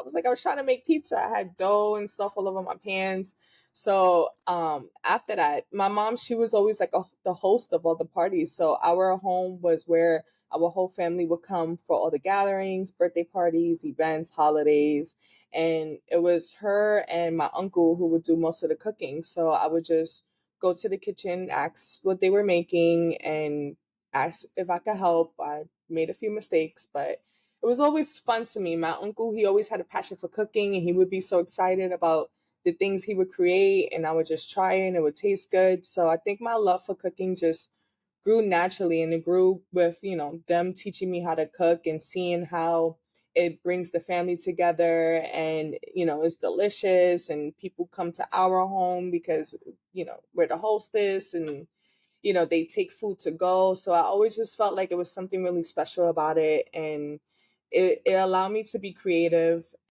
I was trying to make pizza. I had dough and stuff all over my pans. So after that, my mom, she was always like the host of all the parties. So our home was where our whole family would come for all the gatherings, birthday parties, events, holidays. And it was her and my uncle who would do most of the cooking. So I would just go to the kitchen, ask what they were making, and ask if I could help. I made a few mistakes, but it was always fun to me. My uncle, he always had a passion for cooking, and he would be so excited about the things he would create, and I would just try it and it would taste good. So I think my love for cooking just grew naturally, and it grew with, them teaching me how to cook and seeing how it brings the family together, and it's delicious, and people come to our home because we're the hostess, and they take food to go. So I always just felt like it was something really special about it. And it allowed me to be creative.